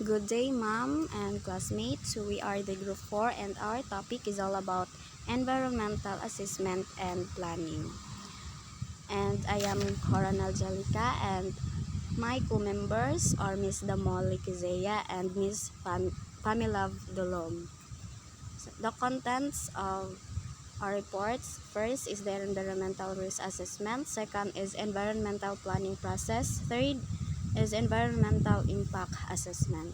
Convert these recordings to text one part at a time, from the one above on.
Good day, ma'am and classmates. We are the group 4 and our topic is all about environmental assessment and planning. And I am Coronel Jalika and my co-members are Miss Damoli Kizea and Miss Pamela Dolom. So, the contents of our reports: first is the environmental risk assessment, second is environmental planning process, third is environmental impact assessment.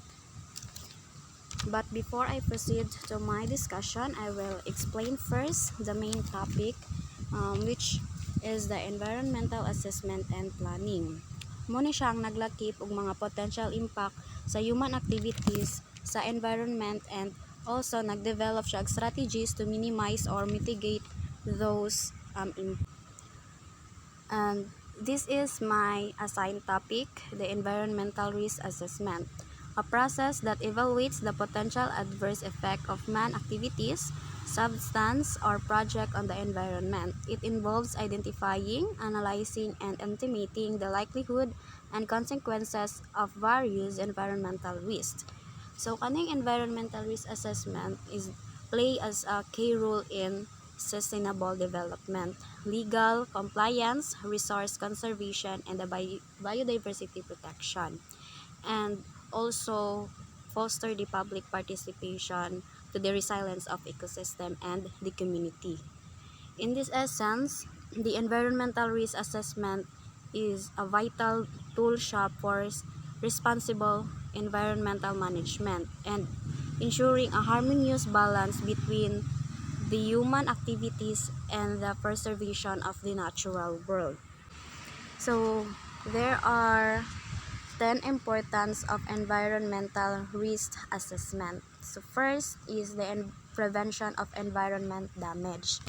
But before I proceed to my discussion, I will explain first the main topic, which is the environmental assessment and planning. Muna siyang naglakip og mga potential impact sa human activities sa environment, and also nagdevelop siya og strategies to minimize or mitigate those impacts. And this is my assigned topic, the environmental risk assessment, a process that evaluates the potential adverse effect of man activities, substance, or project on the environment. It involves identifying, analyzing, and estimating the likelihood and consequences of various environmental risks. So, kaning environmental risk assessment is play as a key role in sustainable development, legal compliance, resource conservation, and the biodiversity protection, and also foster the public participation to the resilience of ecosystem and the community. In this essence, the environmental risk assessment is a vital tool for responsible environmental management and ensuring a harmonious balance between the human activities and the preservation of the natural world. So, there are 10 importance of environmental risk assessment. So, first is the prevention of environment damage.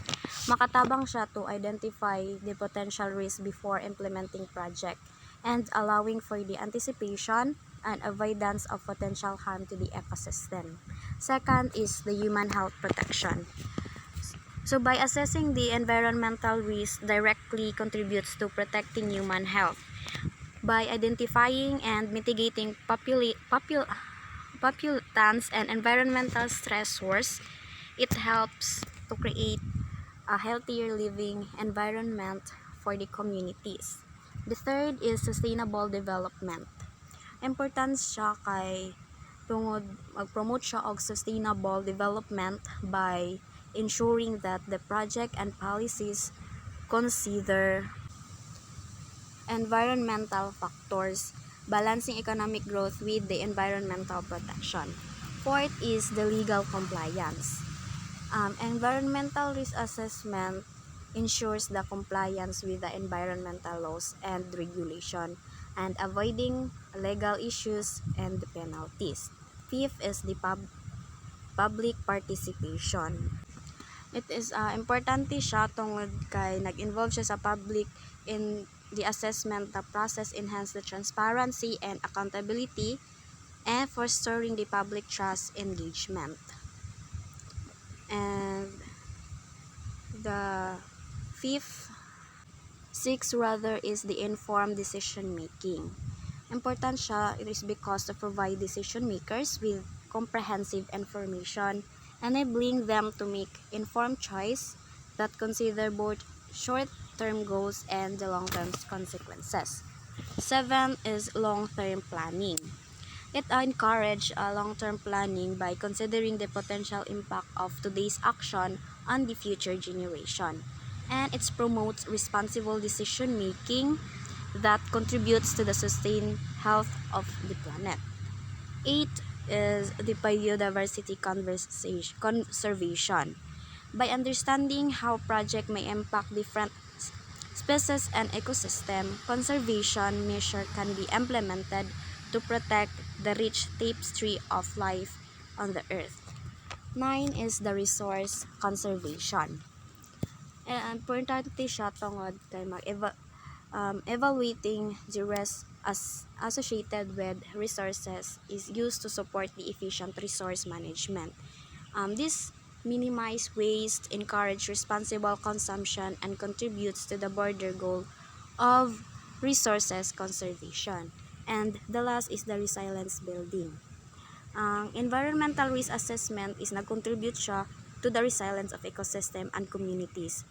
Makatabang siya to identify the potential risk before implementing project and allowing for the anticipation and avoidance of potential harm to the ecosystem. Second is the human health protection. So by assessing the environmental risk directly contributes to protecting human health. By identifying and mitigating pollutants and environmental stressors, it helps to create a healthier living environment for the communities. The third is sustainable development. Importance siya kay tungod mag-promote siya og sustainable development by ensuring that the project and policies consider environmental factors, balancing economic growth with the environmental protection. Fourth is the legal compliance. Environmental risk assessment ensures the compliance with the environmental laws and regulation and avoiding legal issues and penalties. Fifth is the public participation. It is importante siya tungod kay nag-involve siya sa public in the assessment. The process enhance the transparency and accountability and fostering the public trust engagement. And the sixth rather is the informed decision making. Important siya, it is because to provide decision makers with comprehensive information, enabling them to make informed choice that consider both short-term goals and the long-term consequences. Seventh is long-term planning. It encourages long-term planning by considering the potential impact of today's action on the future generation. And it promotes responsible decision making that contributes to the sustained health of the planet. 8 is the biodiversity conservation. By understanding how project may impact different species and ecosystem, conservation measure can be implemented to protect the rich tapestry of life on the earth. 9 is the resource conservation. And importante siya tungod kay evaluating the risk associated with resources is used to support the efficient resource management. This minimize waste, encourage responsible consumption, and contributes to the broader goal of resources conservation. And the last is the resilience building. Ang environmental risk assessment is nag-contribute siya to the resilience of ecosystem and communities.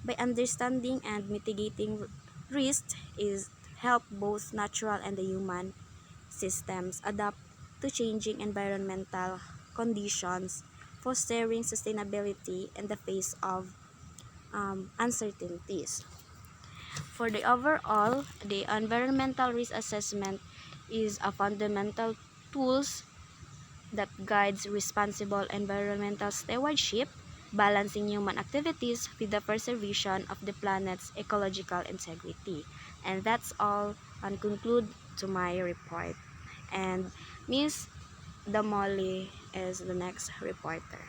By understanding and mitigating risk is help both natural and the human systems adapt to changing environmental conditions, fostering sustainability in the face of uncertainties. For the overall, the environmental risk assessment is a fundamental tools that guides responsible environmental stewardship, balancing human activities with the preservation of the planet's ecological integrity. And that's all and conclude to my report. And Miss Damoli is the next reporter.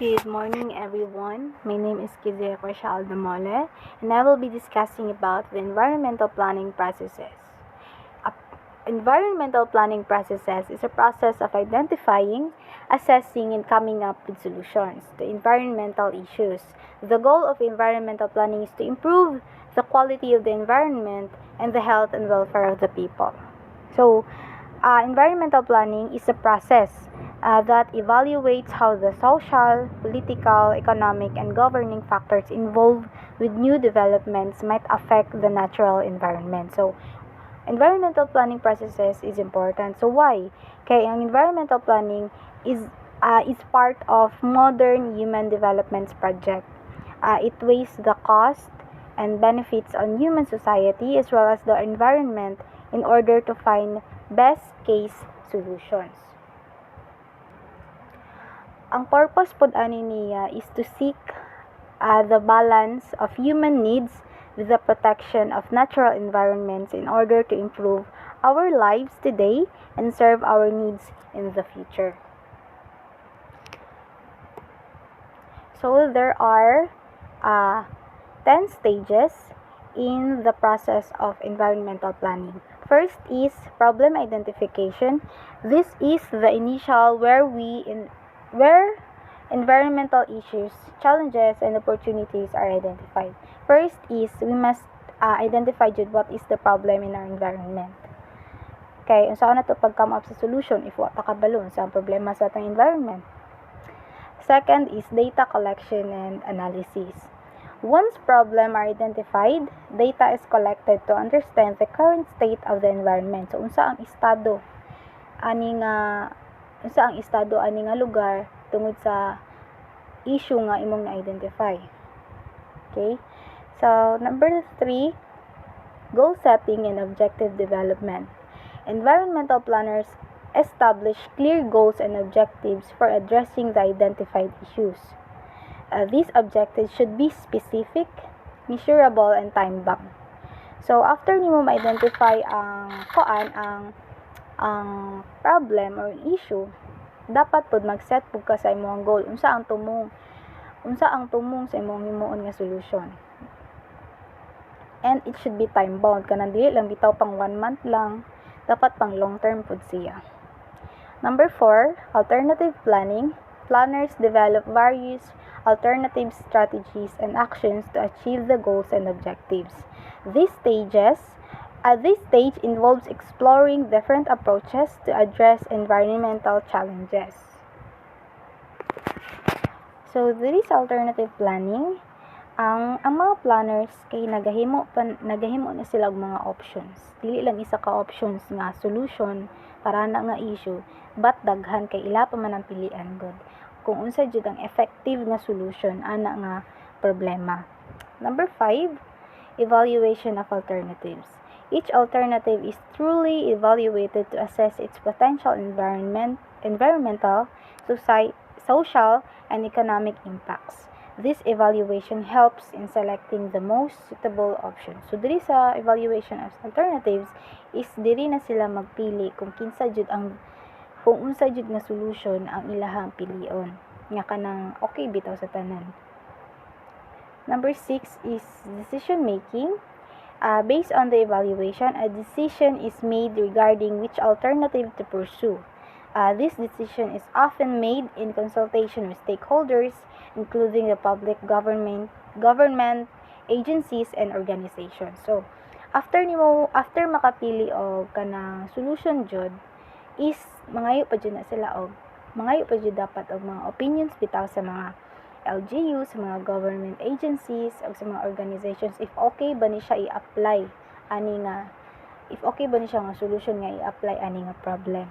Good morning, everyone. My name is Kizia Rochelle Damole, and I will be discussing about the environmental planning processes. Environmental planning processes is a process of identifying, assessing, and coming up with solutions to environmental issues. The goal of environmental planning is to improve the quality of the environment and the health and welfare of the people. So, environmental planning is a process that evaluates how the social, political, economic, and governing factors involved with new developments might affect the natural environment. So, environmental planning processes is important. So, why? Okay, ang environmental planning is part of modern human development project. It weighs the cost and benefits on human society as well as the environment in order to find best case solutions. Ang purpose pod ani niya is to seek the balance of human needs with the protection of natural environments in order to improve our lives today and serve our needs in the future. So there are 10 stages in the process of environmental planning. First is problem identification. This is the initial where environmental issues, challenges, and opportunities are identified. First is we must identify what is the problem in our environment. Okay, unsa na to pag-come up sa solution if wa ta kabalo sa problema sa atong environment. Second is data collection and analysis. Once problems are identified, data is collected to understand the current state of the environment. So unsa ang estado ani nga lugar tungod sa issue nga imong na-identify. Okay? So number 3, goal setting and objective development. Environmental planners establish clear goals and objectives for addressing the identified issues. These objectives should be specific, measurable, and time-bound. So, after nimo ma-identify ang problem or issue, dapat pod mag-set pud ka sa imong goal. Unsa ang tumong sa imong himuon nga solution. And it should be time-bound. Kanang dili lang bitaw pang 1 month lang, dapat pang long-term pod siya. Number 4, alternative planning. Planners develop various alternative strategies and actions to achieve the goals and objectives. This stage involves exploring different approaches to address environmental challenges. So, there is alternative planning. Ang mga planners kay nagahimo na sila og mga options. Dili lang isa ka options nga solution para na nga issue, but daghan kay ila pa man ang pilian god. Kung unsa jud ang effective nga solution ana nga problema. Number 5, evaluation of alternatives. Each alternative is truly evaluated to assess its potential environmental, social, and economic impacts. This evaluation helps in selecting the most suitable option. So diri sa evaluation of alternatives is diri na sila magpili kung unsa jud nga solution ang ilahang pilion nga kanang okay bitaw sa tanan. Number 6 is decision making. Based on the evaluation, a decision is made regarding which alternative to pursue. This decision is often made in consultation with stakeholders, including the public, government, agencies, and organizations. So, after makapili og kanang solution jud, is mangayo pa jud na sila og mangayo pa jud dapat og mga opinions bitaw sa mga LGU, sa mga government agencies o sa mga organizations if okay ba ni siya i-apply ani nga if okay ba ni siya nga solution nga i-apply ani nga problem.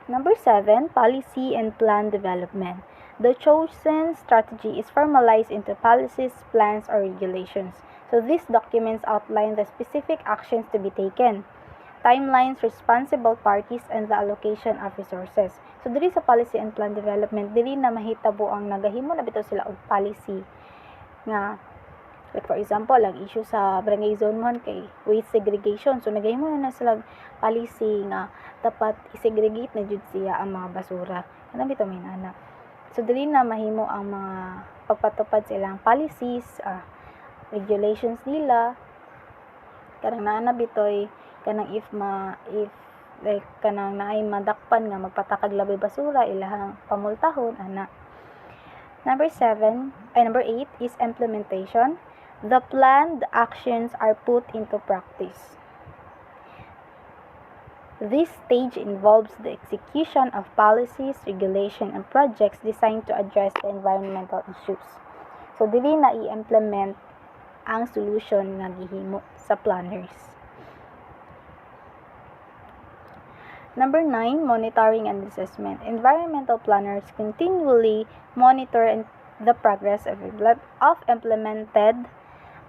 Number 7, policy and plan development. The chosen strategy is formalized into policies, plans, or regulations. So these documents outline the specific actions to be taken, timelines, responsible parties, and the allocation of resources. So diri sa policy and plan development, diri na mahitabo ang nagahimo na bitaw sila og policy nga like for example, ang issue sa barangay zone 1 kay waste segregation. So nagahimo na sila policy nga dapat i-segregate na jud siya ang mga basura. Kana bitaw may nana. So diri na mahimo ang mga pagpatupad sa ilang policies, regulations nila. Karang nana bitoy kanang if like kanang naay madakpan nga magpatakag laboy basura ilahang pamultahon ana. Number 8 is implementation. The planned actions are put into practice. This stage involves the execution of policies, regulation, and projects designed to address the environmental issues. So dili na i-implement ang solution nga gihimo sa planners. Number 9, monitoring and assessment. Environmental planners continually monitor the progress of implemented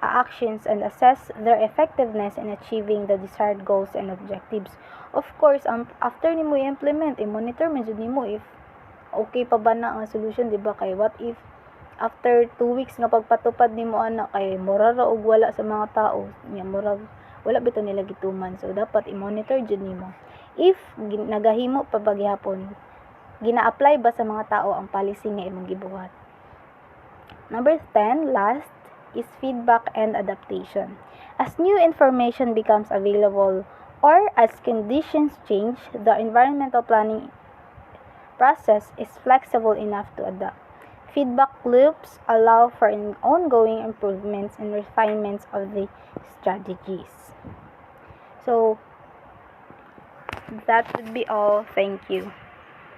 actions and assess their effectiveness in achieving the desired goals and objectives. Of course, after nimo i-implement, i-monitor man jud nimo if okay pa ba na ang solution, di ba? Kay what if after 2 weeks nga pagpatupad nimo ana kay mura ra og wala sa mga tao, nya mura wala bitaw nila gituman. So dapat i-monitor jud nimo. If nagahimo pa ba gihapon, gina-apply ba sa mga tao ang policy nga imong gibuhat. Number 10, last, is feedback and adaptation. As new information becomes available or as conditions change, the environmental planning process is flexible enough to adapt. Feedback loops allow for ongoing improvements and refinements of the strategies. So, that would be all. Thank you.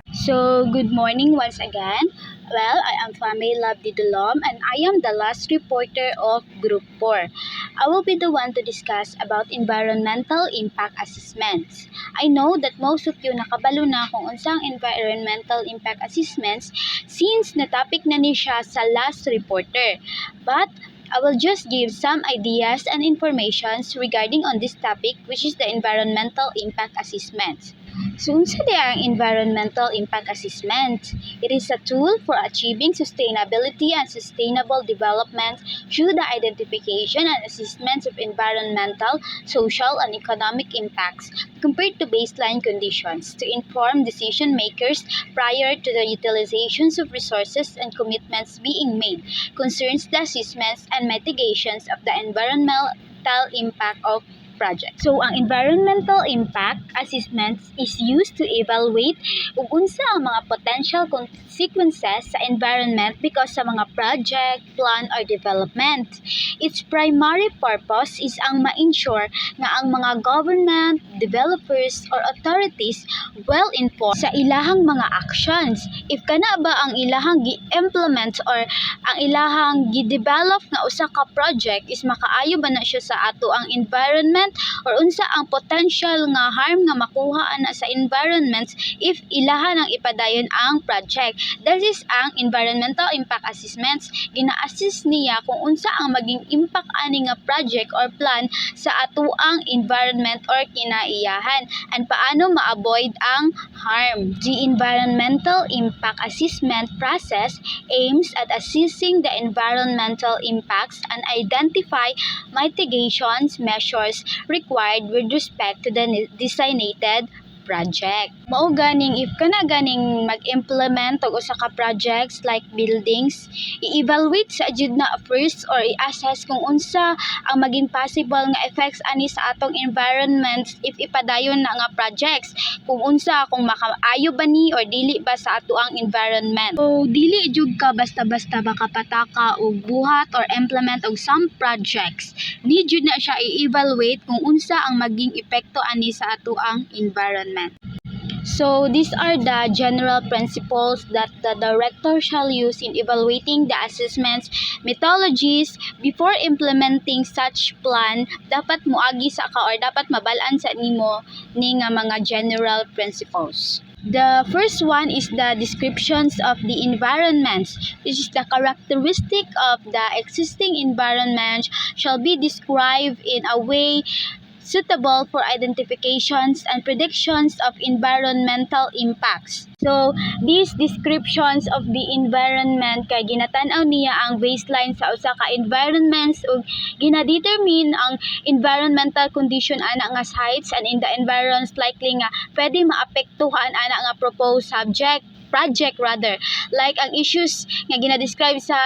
So, good morning once again. Well, I am Fame Labdidulom and I am the last reporter of Group 4. I will be the one to discuss about environmental impact assessments. I know that most of you nakabalo na kung unsang environmental impact assessments since na-topic na ni siya sa last reporter. But I will just give some ideas and informations regarding on this topic, which is the environmental impact assessment. So, unsa di ang environmental impact assessment? It is a tool for achieving sustainability and sustainable development through the identification and assessment of environmental, social, and economic impacts compared to baseline conditions to inform decision makers prior to the utilizations of resources and commitments being made concerns the assessments and mitigations of the environmental impact of project. So, ang environmental impact assessment is used to evaluate kung unsa ang mga potential consequences sa environment because sa mga project, plan, or development. Its primary purpose is ang ma-ensure nga ang mga government, developers, or authorities well-informed sa ilahang mga actions. If kana ba ang ilahang gi-implement or ang ilahang gi-develop nga usa ka project is makaayo ba na siya sa ato ang environment or unsa ang potential nga harm nga makuha ana sa environment if ilahan ang ipadayon ang project. That is ang environmental impact assessments. Gina-assess niya kung unsa ang maging impact ani nga project or plan sa ato ang environment or kinaiyahan and paano ma-avoid ang harm. The environmental impact assessment process aims at assessing the environmental impacts and identify mitigations measures required with respect to the designated project. Mao ganing if kana ganing mag-implement og usa ka projects like buildings, i-evaluate sa jud na first or i-assess kung unsa ang maging possible nga effects ani sa atong environment if ipadayon na nga projects. Kung unsa kung makaayo ba ni or dili ba sa ato ang environment. So dili jud ka basta-basta makapataka og buhat or implement og some projects. Ni jud na siya i-evaluate kung unsa ang maging epekto ani sa ato ang environment. environment. So these are the general principles that the director shall use in evaluating the assessments methodologies before implementing such plan. Dapat moagi sa ka or dapat mabalaan sa nimo ni nga mga general principles. The first one is the descriptions of the environments, which is the characteristic of the existing environment shall be described in a way suitable for identifications and predictions of environmental impacts. So, these descriptions of the environment kay ginatan-aw niya ang baseline sa usa ka environments ug gina-determine ang environmental condition ana nga sites and in the environments likely nga pwede maapektuhan ana nga proposed project rather, like ang issues nga gina-describe sa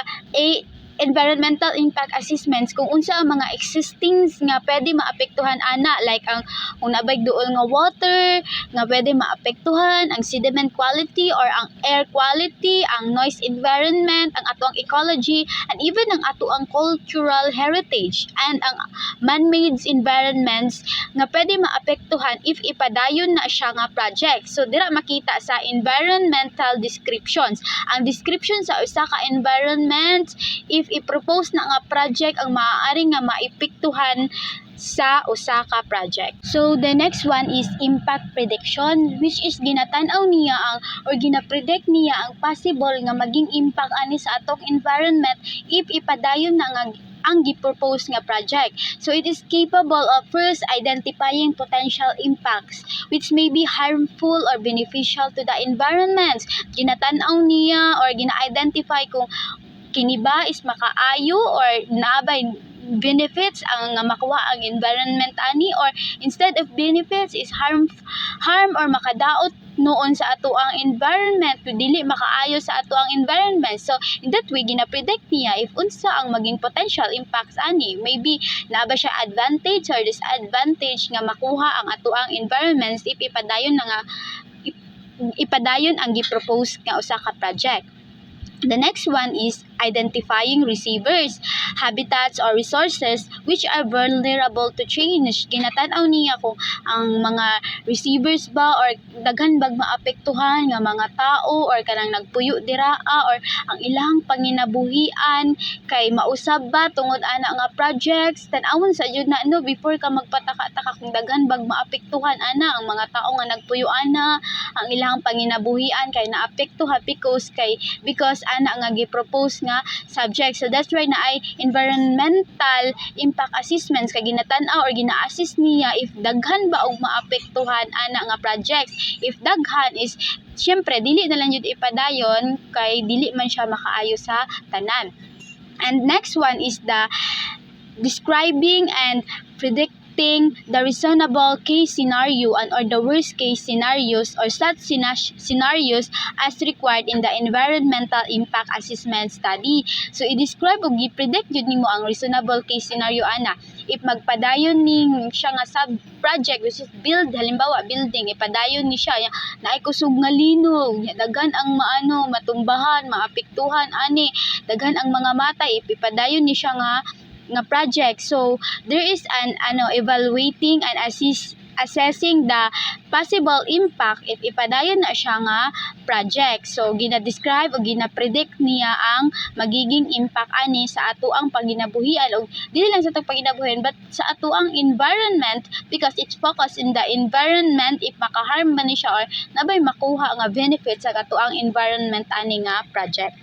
environmental impact assessments kung unsa ang mga existing nga pwede maapektuhan ana, like ang kung nabay duol nga water nga pwede maapektuhan, ang sediment quality or ang air quality, ang noise environment, ang atoang ecology, and even ang atoang cultural heritage and ang man-made environments nga pwede maapektuhan if ipadayon na siya nga project. So dira makita sa environmental descriptions ang description sa usa ka environment if i-propose na nga project ang maaari nga maipektuhan sa usa ka project. So the next one is impact prediction, which is ginatan-aw niya ang or gina-predict niya ang possible nga maging impact ani sa atong environment if ipadayon na nga ang gi-propose nga project. So it is capable of first identifying potential impacts which may be harmful or beneficial to the environment. Ginatan-aw niya or gina-identify kung kini ba is makaayo or naabay benefits ang makuha ang environment ani, or instead of benefits is harm or makadaot noon sa ato ang environment kung dili makaayo sa ato ang environment. So in that way gina-predict niya if unsa ang maging potential impacts ani, maybe naaba siya advantage or disadvantage nga makuha ang ato ang environments if ipadayon na nga ipadayon ang gi-propose nga usa ka project. The next one is identifying receivers, habitats or resources which are vulnerable to change. Ginatan-aw niya kung ang mga receivers ba or daghan bag maapektuhan nga mga tao or kanang nagpuyo diraa or ang ilang panginabuhian kay mausab ba tungod ana nga projects. Tan-awon sa jud na no before ka magpataka-taka kung daghan bag maapektuhan ana ang mga tao nga nagpuyo ana, ang ilang panginabuhian kay naapektuhan because ana nga gi-propose nga subject. So that's why na ay environmental impact assessments kay ginatan-aw or gina-assess niya if daghan ba og maapektuhan ana nga projects. If daghan is syempre dili na lang jud ipadayon kay dili man siya makaayo sa tanan. And next one is the describing and predicting the reasonable case scenario and or the worst case scenarios or such scenarios as required in the environmental impact assessment study. So i-describe ug i-predict jud nimo ang reasonable case scenario ana if magpadayon ning siya nga sub project which is halimbawa building, ipadayon ni siya naay kusog nga linog, daghan ang matumbahan, maapektuhan ani, daghan ang mga matay if ipadayon ni siya nga project. So there is an evaluating and assessing the possible impact if ipadayon na siya nga project. So gina-describe o gina-predict niya ang magiging impact ani sa ato ang panginabuhian o dili lang sa atong panginabuhian but sa ato ang environment because it's focused in the environment if makaharm man ni siya or nabay makuha nga benefits sa ato ang environment ani nga project.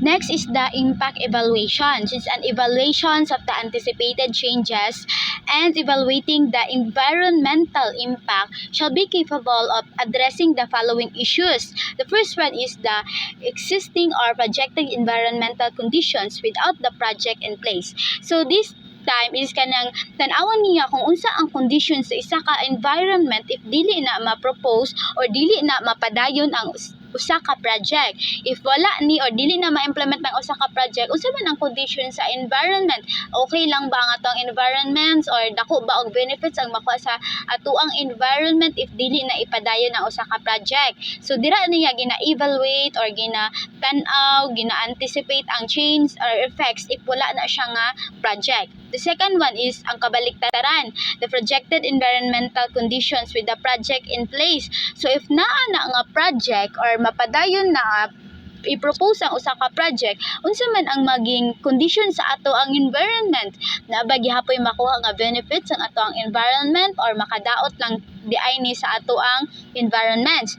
Next is the impact evaluation. It's an evaluation of the anticipated changes and evaluating the environmental impact shall be capable of addressing the following issues. The first one is the existing or projected environmental conditions without the project in place. So this time is kanang tan-awan niya kung unsa ang conditions sa isa ka environment if dili na ma-propose or dili na mapadayon ang usa ka project. If wala ni or dili na ma-implement ng usa ka project, unsa man ang conditions sa environment? Okay lang ba ang atong environments or dako ba og benefits ang makuha sa atuang environment if dili na ipadayon ang usa ka project? So dira niya gina-evaluate or gina-tan-aw, gina-anticipate ang change or effects if wala na siya nga project. The second one is ang kabaliktaran, the projected environmental conditions with the project in place. So if naa na nga project or mapadayon na i-propose ang usa ka project, unsa man ang maging condition sa ato ang environment, na ba gihapoy makuha nga benefits ang ato ang environment or makadaot lang diay ni sa ato ang environment.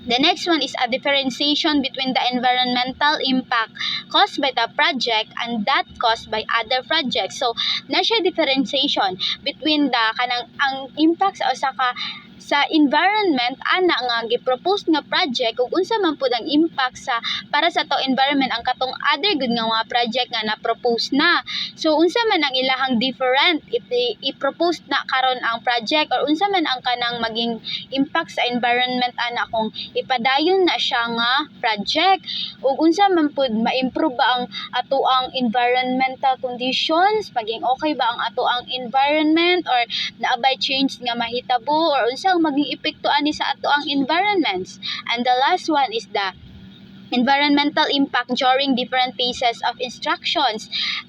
The next one is a differentiation between the environmental impact caused by the project and that caused by other projects. So, na siya differentiation between the kanang ang impact sa usa ka sa environment ana nga gipropose nga project ug unsa man pud ang impact sa para sa to environment ang katong other good nga mga project nga na-propose na. So unsa man ang ilahang different if i-propose na karon ang project or unsa man ang kanang maging impact sa environment ana kung ipadayon na siya nga project ug unsa man pud ma-improve ba ang ato ang environmental conditions, maging okay ba ang ato ang environment or naabay change nga mahitabo or unsa maging epekto ani sa ato ang environments. And the last one is the environmental impact during different phases of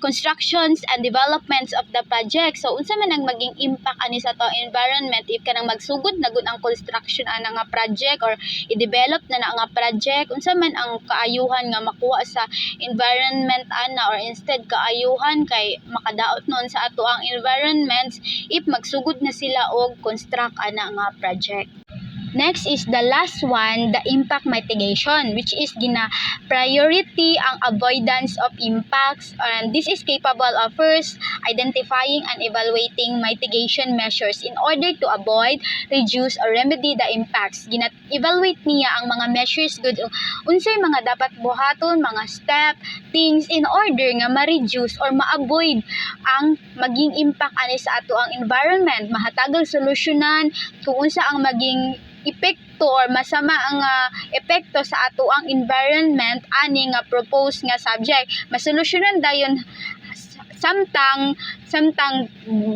constructions and developments of the project. So unsa man ang maging impact ani sa ato ang environment if kanang magsugod na gud ang construction ana nga project or i-develop na nga project, unsa man ang kaayuhan nga makuha sa environment ana or instead kaayuhan kay makadaot noon sa ato ang environments if magsugod na sila og construct ana nga project. Next is the last one, the impact mitigation, which is priority ang avoidance of impacts, and this is capable of first identifying and evaluating mitigation measures in order to avoid, reduce, or remedy the impacts. Evaluate niya ang mga measures good unsay mga dapat buhaton, mga step, things in order nga ma-reduce or ma-avoid ang maging impact ani sa ato ang environment, mahatagang solusyonan kung unsa ang maging epekto or masama ang epekto sa ato ang environment ani nga propose nga subject. Masolusyonan dayon samtang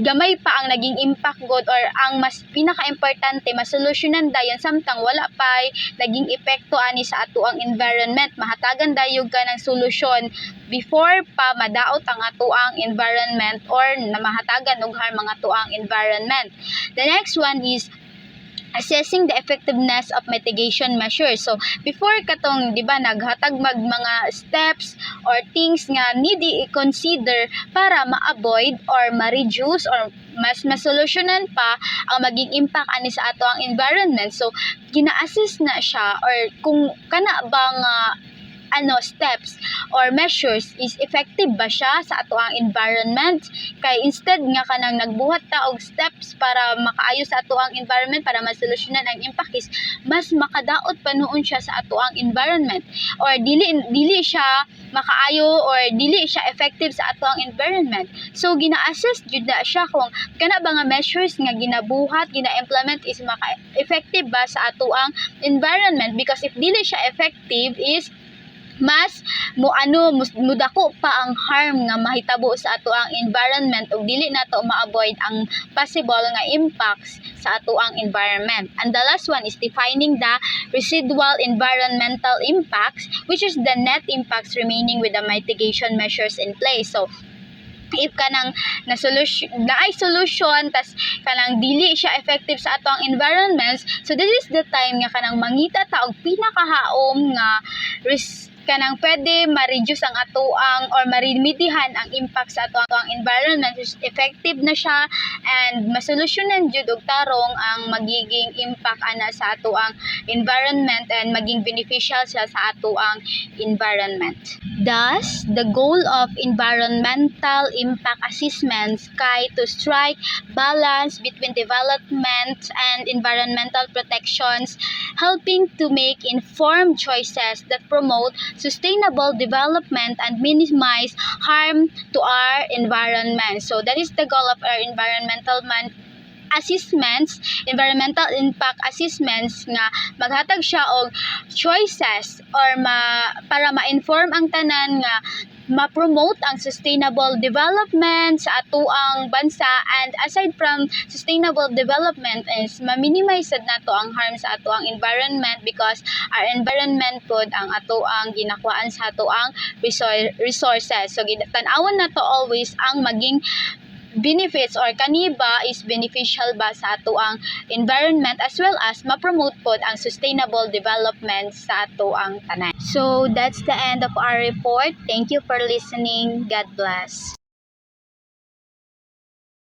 gamay pa ang naging impact god or ang mas pinaka-importante masolusyonan dayon samtang wala pa naging epekto ani sa ato ang environment. Mahatagan dayog ka ng solusyon before pa madaot ang ato ang environment or na mahatagan og harm ang ato ang environment. The next one is assessing the effectiveness of mitigation measures. So, before katong, di ba, naghatag mga steps or things nga need i-consider para ma-avoid or ma-reduce or mas masolusyonan pa ang maging impact ani sa ato ang environment. So, gina-assess na siya or kung kana bang steps or measures is effective ba siya sa ato ang environment, kay instead nga kanang nagbuhat ta og steps para makaayo sa ato ang environment para masolusyonan ang impact is mas makadaot pa noon siya sa ato ang environment or dili siya makaayo or dili siya effective sa ato ang environment. So gina-assess jud na siya kung kana ba nga measures nga ginabuhat, gina-implement is maka-effective ba sa ato ang environment, because if dili siya effective is mas mudako pa ang harm nga mahitabo sa ato ang environment ug dili nato ma-avoid ang possible nga impacts sa ato ang environment. And the last one is defining the residual environmental impacts, which is the net impacts remaining with the mitigation measures in place. So if kanang naay solution tas kanang dili siya effective sa ato ang environments, so this is the time nga kanang mangita ta og pinakahaom nga kanang pwede ma-reduce ang ato ang or ma-remedihan ang impact sa ato ang environment. Effective na siya and masolusyonan jud og tarong ang magiging impact ana sa ato ang environment and maging beneficial siya sa ato ang environment. Thus, the goal of environmental impact assessments kay to strike balance between development and environmental protections, helping to make informed choices that promote sustainable development and minimize harm to our environment. So that is the goal of our environmental impact assessments, nga maghatag siya og choices or para ma-inform ang tanan nga ma-promote ang sustainable development sa atoang bansa, and aside from sustainable development is ma-minimize sad nato ang harm sa atoang environment, because our environment pod ang atoang ginakuan sa atoang resources. So tan-awon nato always ang maging benefits or kaniba is beneficial ba sa atoang environment, as well as ma-promote pod ang sustainable development sa atoang tanan. So that's the end of our report. Thank you for listening. God bless.